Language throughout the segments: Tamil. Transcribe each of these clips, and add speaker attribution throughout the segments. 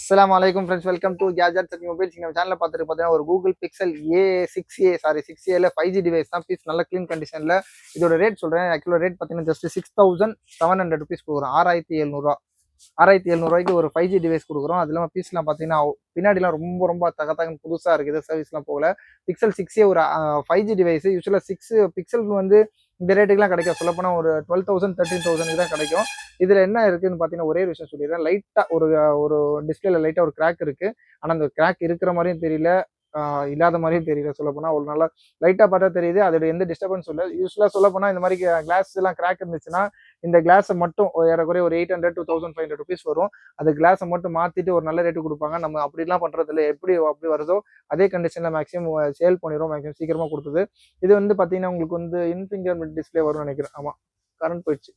Speaker 1: அஸ்ஸலாமு அலைக்கும் friends, welcome to gadgets and mobiles. நம்ம சேனலில் பார்த்துட்டு பார்த்தீங்கன்னா ஒரு கூகுள் பிக்சல் சிக்ஸ் ஏல 5G டிவைஸ் தான். பீஸ் நல்ல க்ளீன் கண்டிஷனில். இதோட ரேட் சொல்கிறேன். ஆக்சுவலாக ரேட் பார்த்தீங்கன்னா ஜஸ்ட் 6700 ருபீஸ் கொடுக்குறோம். 6700 ஒரு 5G டிவைஸ் கொடுக்குறோம். அது இல்லாமல் பீஸ்லாம் பார்த்தீங்கன்னா பின்னாடிலாம் ரொம்ப ரொம்ப தகத்தகன்னு புதுசாக இருக்குது. சர்வீஸ்லாம் போகல. பிக்சல் 6A ஒரு 5G டிவைஸ். யூஸ்வலாக 6 பிக்சல் வந்து இந்த ரேட்டுக்குலாம் கிடைக்கும். சொல்லப்போனால் ஒரு 12,000 13,000 தான் கிடைக்கும். இதில் என்ன இருக்குன்னு பார்த்தீங்கன்னா ஒரே விஷயம் சொல்லிடுறேன். லைட்டாக ஒரு டிஸ்பிளேல லைட்டாக ஒரு கிராக் இருக்குது. ஆனால் அந்த கிராக் இருக்கிற மாதிரியும் தெரியல, இல்லாத மாதிரியும் தெரியல. சொல்லப்போனால் ஒரு நல்லா லைட்டாக பார்த்தா தெரியுது. அதோட எந்த டிஸ்டர்பன்ஸும் இல்லை. யூஸ்வலாக சொல்லப்போனால் இந்த மாதிரி கிளாஸ் எல்லாம் கிராக் இருந்துச்சுன்னா இந்த கிளாஸை மட்டும் ஏறக்குறைய ஒரு 800 to 1500 ருபீஸ் வரும். அந்த கிளாஸை மட்டும் மாற்றிட்டு ஒரு நல்ல ரேட்டு கொடுப்பாங்க. நம்ம அப்படிலாம் பண்ணுறதில்ல. அப்படி வருதோ அதே கண்டிஷனில் மேக்ஸிமம் சேல் பண்ணிடுவோம். மேக்ஸிமம் சீக்கிரமாக கொடுத்தது. இது வந்து பார்த்தீங்கன்னா உங்களுக்கு வந்து ஃபிங்கர் பிரிண்ட் டிஸ்பிளே வரும்னு நினைக்கிறேன். ஆமாம், கரண்ட் போயிடுச்சு.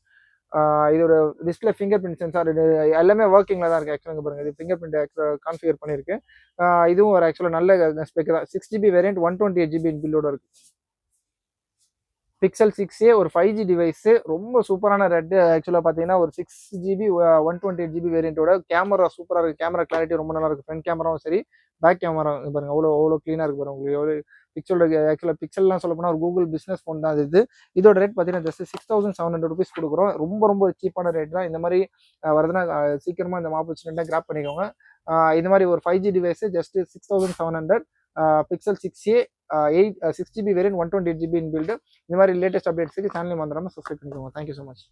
Speaker 1: இதோட டிஸ்பிளே ஃபிங்கர் பிரிண்ட் சென்சார் இது எல்லாமே ஒர்க்கிங்கில் தான் இருக்குது. ஆக்சுவலாக பாருங்கள், இது ஃபிங்கர் பிரிண்ட் கான்ஃபிகர் பண்ணியிருக்கு. இதுவும் ஒரு ஆக்சுவலாக நல்ல ஸ்பெக் தான். 6GB வேரியன்ட் 128GB பில்லோட இருக்குது. பிக்சல் 6A ஒரு 5G டிவைஸு, ரொம்ப சூப்பரான ரெட். ஆக்சுவலாக பார்த்தீங்கன்னா ஒரு 6GB 128GB வேரியண்ட்டோட கேமரா சூப்பராக இருக்குது. கேமரா கிளாரிட்டி ரொம்ப நல்லா இருக்குது. ஃப்ரண்ட் கேமராவும் சரி, பேக் கேமரா பாருங்கள் அவ்வளோ க்ளீனாக இருக்குது பாருங்கள். உங்களுக்கு எவ்வளோ பிக்சலோட ஆக்சுவலாக பிக்சல்லாம் சொல்ல போனால் ஒரு கூகுள் பிஸ்னஸ் ஃபோன் தான் இது. இதோட ரேட் பார்த்தீங்கன்னா ஜஸ்ட் 6700 ருபீஸ் கொடுக்குறோம். ரொம்ப சீப்பான ரேட் தான். இந்த மாதிரி வருதுன்னா சீக்கிரமாக இந்த ஆப்பர்ச்சுனிட்டியாக கிராப் பண்ணிக்கோங்க. இது மாதிரி ஒரு 5G device just 6700. Pixel 6A 6GB variant 128GB build. இந்த மாதிரி லேட்டஸ்ட் அப்டேட்ஸுக்கு சேனல் வந்துடாமல் சப்ஸ்கிரைப் பண்ணிக்கோங்க. Thank you so much.